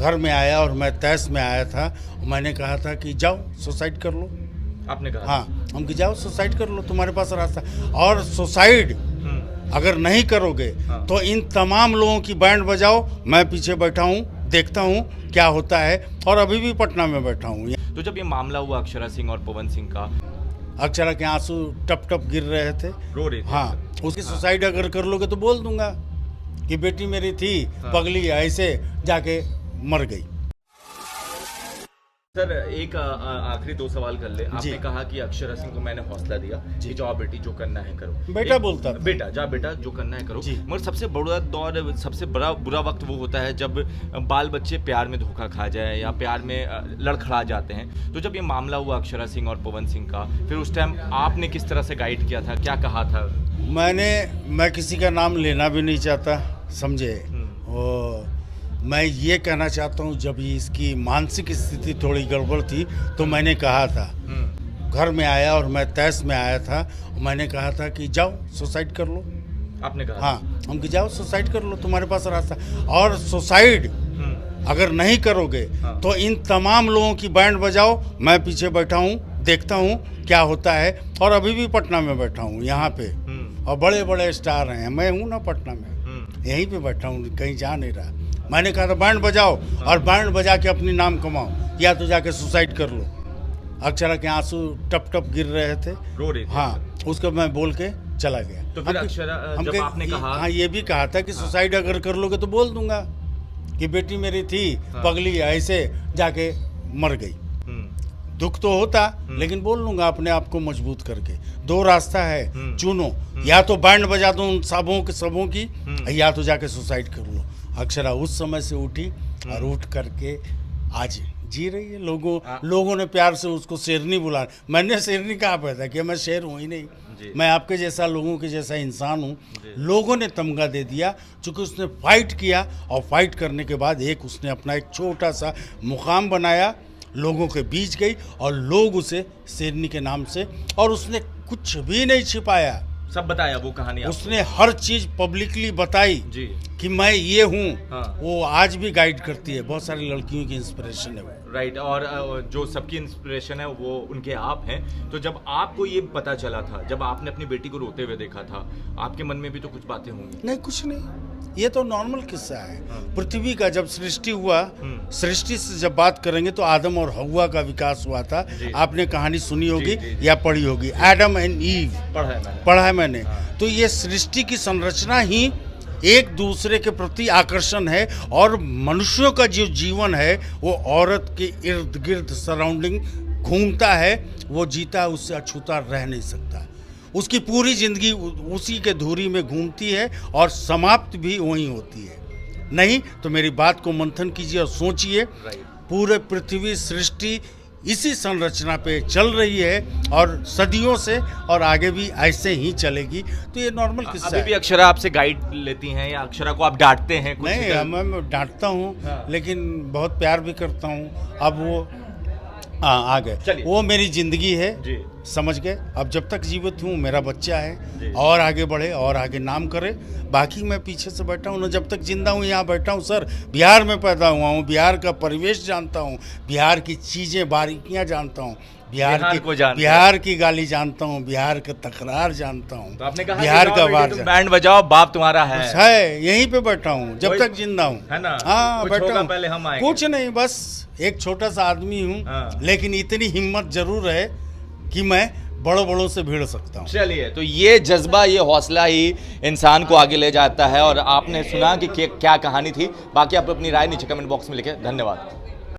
घर में आया और मैं तैस में आया था। मैंने कहा था कि जाओ सुसाइड कर लो। आपने कहा? हाँ, हम कि जाओ सुसाइड कर लो, तुम्हारे पास रास्ता। और सुसाइड अगर नहीं करोगे तो इन तमाम लोगों की बैंड बजाओ, मैं पीछे बैठा हूँ, देखता हूँ क्या होता है, और अभी भी पटना में बैठा हूँ। तो जब ये मामला हुआ अक्षरा सिंह और पवन सिंह का, अक्षरा के आंसू टप टप गिर रहे थे, रो रही थी। हाँ, उसकी सुसाइड अगर कर लोगे तो बोल दूंगा कि बेटी मेरी थी, पगली ऐसे जाके मर गई। सर एक आखिरी दो सवाल कर ले। आपने कहा कि अक्षरा सिंह को मैंने हौसला दिया कि जाओ बेटी जो करना है करो। बेटा बोलता बेटा जा बेटा जो करना है करो। मगर सबसे बड़ा दौर, सबसे बड़ा बुरा वक्त वो होता है जब बाल बच्चे प्यार में धोखा खा जाए या प्यार में लड़खड़ा जाते हैं। तो जब ये मामला हुआ अक्षरा सिंह और पवन सिंह का, फिर उस टाइम आपने किस तरह से गाइड किया था, क्या कहा था? मैं किसी का नाम लेना भी नहीं चाहता, समझे। और मैं ये कहना चाहता हूँ, जब इसकी मानसिक स्थिति थोड़ी गड़बड़ थी तो मैंने कहा था, घर में आया और मैं तैस में आया था, मैंने कहा था कि जाओ सुसाइड कर लो। आपने कहा? हाँ, हम कि जाओ सुसाइड कर लो, तुम्हारे पास रास्ता। और सुसाइड अगर नहीं करोगे तो इन तमाम लोगों की बैंड बजाओ, मैं पीछे बैठा हूँ, देखता हूँ क्या होता है, और अभी भी पटना में बैठा हूँ यहाँ पे। और बड़े बड़े स्टार हैं, मैं हूँ ना पटना में, यहीं पे बैठा हूँ, कहीं जा नहीं रहा। मैंने कहा था बैंड बजाओ, और बैंड बजा के अपनी नाम कमाओ, या तो जाके सुसाइड कर लो। अक्षरा के आंसू टप टप गिर रहे थे, रो रही थी। हाँ, उसको मैं बोल के चला गया। तो फिर अक्षरा जब आपने कहा, हाँ, ये भी कहा था कि सुसाइड अगर कर लोगे तो बोल दूंगा कि बेटी मेरी थी, पगली ऐसे जाके मर गई। दुख तो होता, लेकिन बोल लूंगा अपने आप को मजबूत करके। दो रास्ता है, चुनो, या तो बैंड बजा दो उन सबों की, या तो जाके सुसाइड कर लो। अक्षरा उस समय से उठी और उठ करके आज जी रही है। लोगों ने प्यार से उसको शेरनी बुला। मैंने शेरनी कहाँ पैदा किया, मैं शेर हूँ ही नहीं। मैं आपके जैसा, लोगों के जैसा इंसान हूँ। लोगों ने तमगा दे दिया, चूँकि उसने फाइट किया, और फाइट करने के बाद उसने अपना एक छोटा सा मुकाम बनाया, लोगों के बीच गई, और लोग उसे शेरनी के नाम से, और उसने कुछ भी नहीं छिपाया, सब बताया वो कहानी। उसने हर चीज पब्लिकली बताई जी कि मैं ये हूँ। हाँ। वो आज भी गाइड करती है, बहुत सारी लड़कियों की इंस्पिरेशन है वो। राइट। और जो सबकी इंस्पिरेशन है वो उनके आप हैं। तो जब आपको ये पता चला था, जब आपने अपनी बेटी को रोते हुए देखा था, आपके मन में भी तो कुछ बातें होंगी? नहीं, कुछ नहीं, ये तो नॉर्मल किस्सा है। पृथ्वी का जब सृष्टि हुआ, सृष्टि से जब बात करेंगे तो आदम और हव्वा का विकास हुआ था। आपने कहानी सुनी होगी या पढ़ी होगी, एडम एंड ईव, पढ़ा है मैंने। तो ये सृष्टि की संरचना ही एक दूसरे के प्रति आकर्षण है, और मनुष्यों का जो जीवन है वो औरत के इर्द गिर्द सराउंडिंग घूमता है। वो जीता, उससे अछूता रह नहीं सकता। उसकी पूरी जिंदगी उसी के धुरी में घूमती है, और समाप्त भी वहीं होती है। नहीं तो मेरी बात को मंथन कीजिए और सोचिए, पूरे पृथ्वी सृष्टि इसी संरचना पे चल रही है, और सदियों से, और आगे भी ऐसे ही चलेगी। तो ये नॉर्मल किस्सा है। अभी भी अक्षरा आपसे गाइड लेती हैं, या अक्षरा को आप डांटते हैं? नहीं, मैं डांटता हूँ, लेकिन बहुत प्यार भी करता हूँ। अब वो आ गए, वो मेरी जिंदगी है, समझ गए। अब जब तक जीवित हूँ, मेरा बच्चा है, और आगे बढ़े और आगे नाम करे। बाकी मैं पीछे से बैठा हूँ ना, जब तक जिंदा हूँ यहाँ बैठा हूँ। सर, बिहार में पैदा हुआ हूँ, बिहार का परिवेश जानता हूँ, बिहार की चीज़ें बारीकियाँ जानता हूँ, बिहार की गाली जानता हूँ, बिहार का तकरार जानता हूँ। तो आपने कहा बिहार का वार, बैंड बजाओ, बाप तुम्हारा है, यहीं पे बैठा हूँ जब तक जिंदा हूँ, है ना। हाँ, बैठा हूँ, पहले हम आएंगे। कुछ नहीं, बस एक छोटा सा आदमी हूँ, लेकिन इतनी हिम्मत जरूर है कि मैं बड़ों से भिड़ सकता हूँ। चलिए, तो ये जज्बा, ये हौसला ही इंसान को आगे ले जाता है। और आपने सुना कि क्या कहानी थी। बाकी आप अपनी राय नीचे कमेंट बॉक्स में लिखें। धन्यवाद।